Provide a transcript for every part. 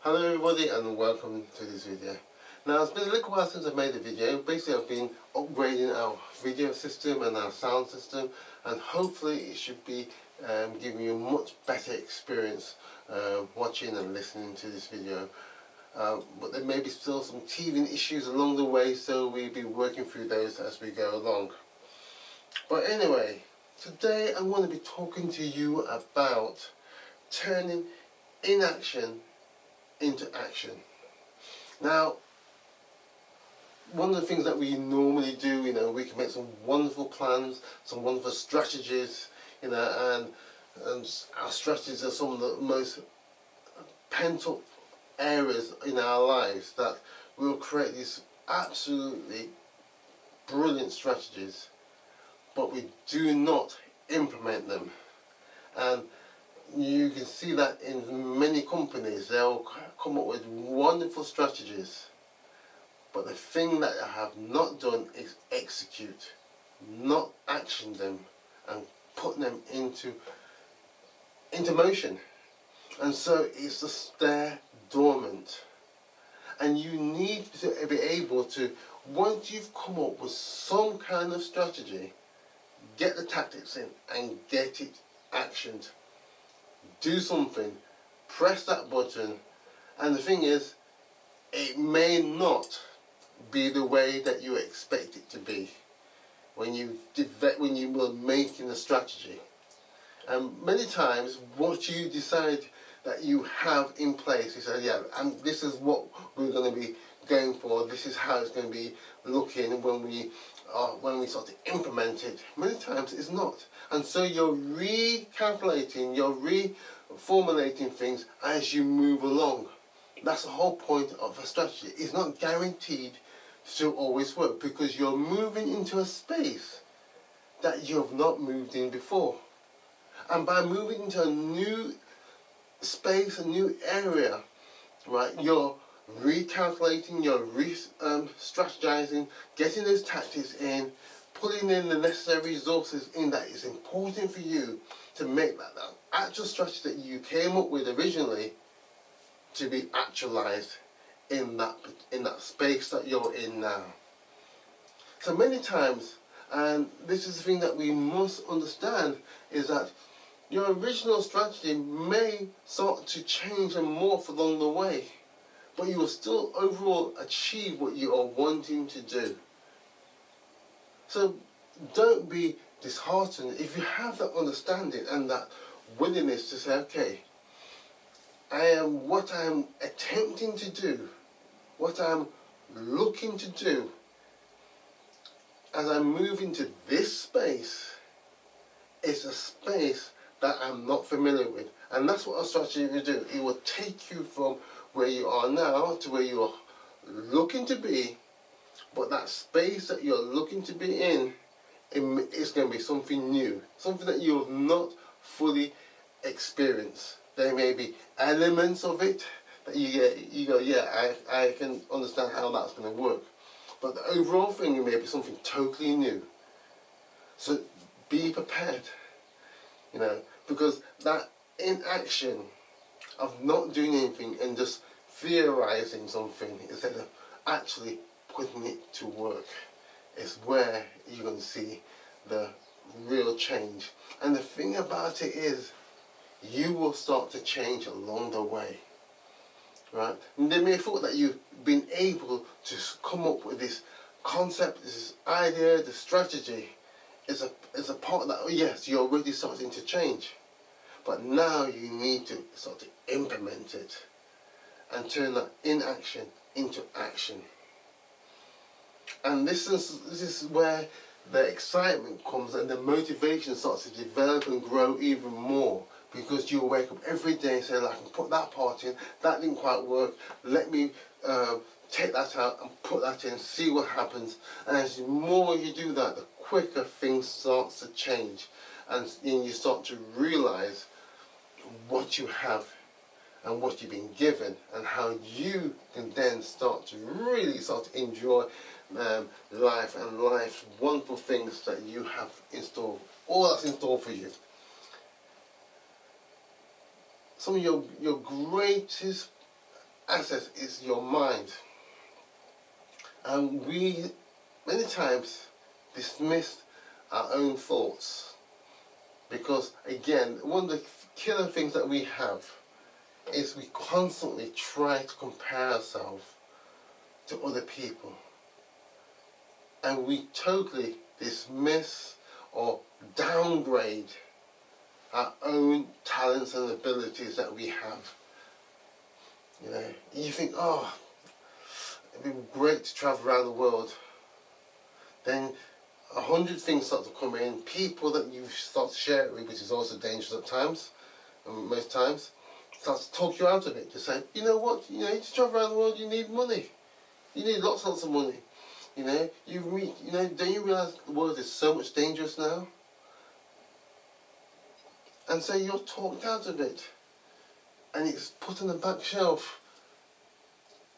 Hello everybody and welcome to this video. Now it's been a little while since I've made a video. Basically I've been upgrading our video system and our sound system, and hopefully it should be giving you a much better experience watching and listening to this video. But there may be still some teething issues along the way, so we'll be working through those as we go along. But anyway, today I'm going to be talking to you about turning inaction into action. Now, one of the things that we normally do, we can make some wonderful plans, some wonderful strategies, and our strategies are some of the most pent up areas in our lives that will create these absolutely brilliant strategies, but we do not implement them. And you can see that in many companies. They'll come up with wonderful strategies, but the thing that I have not done is execute, not action them and put them into motion. And so it's just there dormant. And you need to be able to, once you've come up with some kind of strategy, get the tactics in and get it actioned. Do something, press that button, and the thing is, it may not be the way that you expect it to be when you were making a strategy. And many times what you decide that you have in place, you say, yeah, and this is what we're going to be going for, this is how it's going to be looking when we start to implement it. Many times it's not. And so you're recalculating, you're reformulating things as you move along. That's the whole point of a strategy. It's not guaranteed to always work, because you're moving into a space that you have not moved in before. And by moving into a new space, a new area, right, you're recalculating, you're strategizing, getting those tactics in, putting in the necessary resources in that is important for you to make that actual strategy that you came up with originally to be actualized in that space that you're in now. So many times, and this is the thing that we must understand, is that your original strategy may start to change and morph along the way, but you will still overall achieve what you are wanting to do. So don't be disheartened if you have that understanding and that willingness to say, okay, what I am attempting to do, what I'm looking to do, as I move into this space, is a space that I'm not familiar with. And that's what a strategy will do. It will take you from where you are now to where you are looking to be, but that space that you're looking to be in, it's going to be something new, something that you have not fully experienced. There may be elements of it that you go, yeah, I can understand how that's going to work. But the overall thing may be something totally new. So be prepared, because that inaction of not doing anything and just theorizing something instead of actually putting it to work is where you're going to see the real change. And the thing about it is, you will start to change along the way, right? And they may have thought that you've been able to come up with this concept, this idea, the strategy is a part that, yes, you're already starting to change. But now you need to start to implement it and turn that inaction into action. And this is where the excitement comes and the motivation starts to develop and grow even more, because you wake up every day and say, I can put that part in, that didn't quite work, let me take that out and put that in, see what happens. And as the more you do that, the quicker things start to change, and you start to realize what you have and what you've been given, and how you can then start to really start to enjoy life and life's wonderful things that you have in store, all that's in store for you. Some of your greatest access is your mind. And we many times dismiss our own thoughts, because again, one of the killer things that we have is we constantly try to compare ourselves to other people, and we totally dismiss or downgrade our own talents and abilities that we have. You know, you think, oh, it'd be great to travel around the world. Then 100 things start to come in, people that you start to share it with, which is also dangerous at times, and most times, start to talk you out of it. To say, you know what, you know, to travel around the world, you need money. You need lots and lots of money. You know, don't you realise the world is so much dangerous now? And so you're talked out of it, and it's put on the back shelf.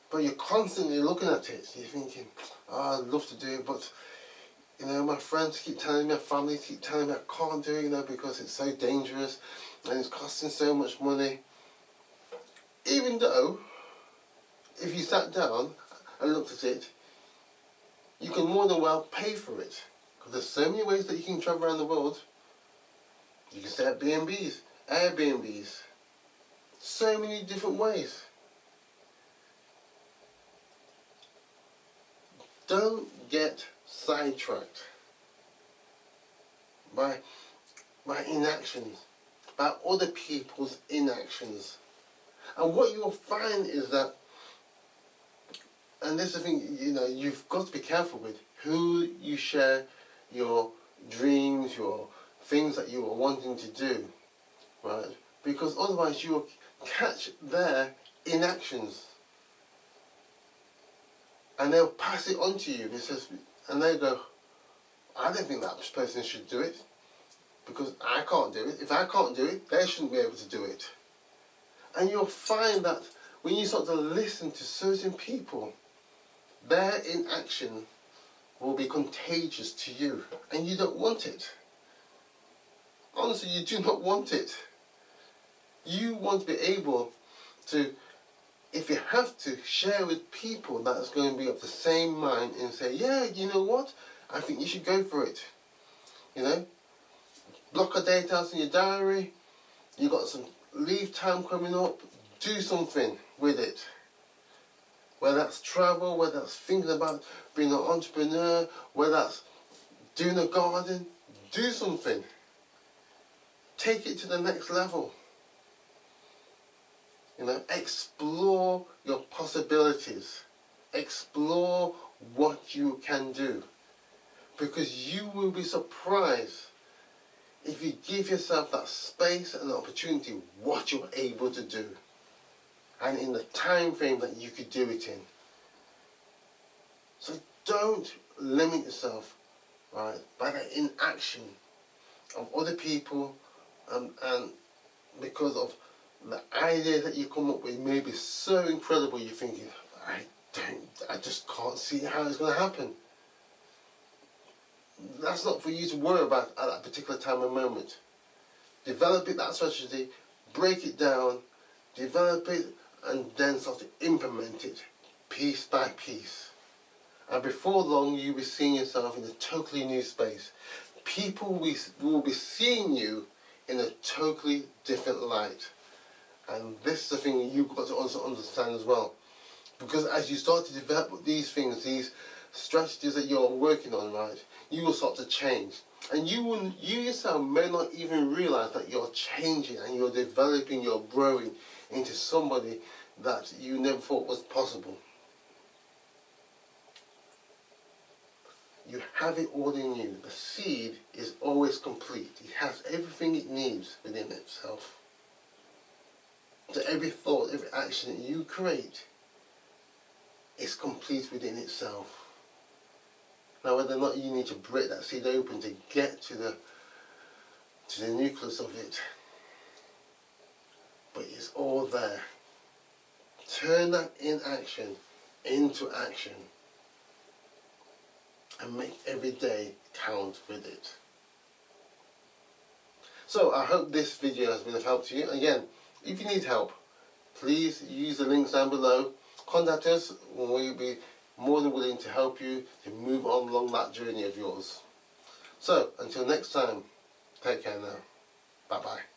But you're constantly looking at it. You're thinking, oh, I'd love to do it, but you know, my friends keep telling me, my family keep telling me I can't do it, you know, because it's so dangerous and it's costing so much money. Even though, if you sat down and looked at it, you can more than well pay for it. Because there's so many ways that you can travel around the world. You can stay at B&Bs, Airbnbs, so many different ways. Don't get sidetracked by inactions, by other people's inactions. And what you'll find is that, and this is the thing, you know, you've got to be careful with who you share your dreams, your things that you are wanting to do, right? Because otherwise you will catch their inactions. And they'll pass it on to you. And they go, I don't think that person should do it, because I can't do it. If I can't do it, they shouldn't be able to do it. And you'll find that when you start to listen to certain people, their inaction will be contagious to you, and you don't want it. Honestly, you do not want it. You want to be able to, if you have to, share with people that's going to be of the same mind and say, yeah, you know what, I think you should go for it. You know, block a date out in your diary, you got some leave time coming up, do something with it. Whether that's travel, whether that's thinking about being an entrepreneur, whether that's doing a garden, do something. Take it to the next level. You know, explore your possibilities. Explore what you can do. Because you will be surprised if you give yourself that space and opportunity, what you're able to do. And in the time frame that you could do it in. So don't limit yourself, right, by the inaction of other people, and because of the idea that you come up with may be so incredible, you're thinking, I just can't see how it's going to happen. That's not for you to worry about at that particular time and moment. Develop it, that strategy, break it down, develop it, and then start to implement it piece by piece. And before long, you'll be seeing yourself in a totally new space. People will be seeing you in a totally different light. And this is the thing you've got to also understand as well. Because as you start to develop these things, these strategies that you're working on, right, you will start to change. And you yourself may not even realize that you're changing and you're developing, you're growing into somebody that you never thought was possible. You have it all in you. The seed is always complete. It has everything it needs within itself. So every thought, every action that you create is complete within itself. Now, whether or not you need to break that seed open to get to the nucleus of it, but it's all there. Turn that inaction into action and make every day count with it. So I hope this video has been of help to you. Again, if you need help, please use the links down below. Contact us, and we'll be more than willing to help you to move on along that journey of yours. So, until next time, take care now. Bye-bye.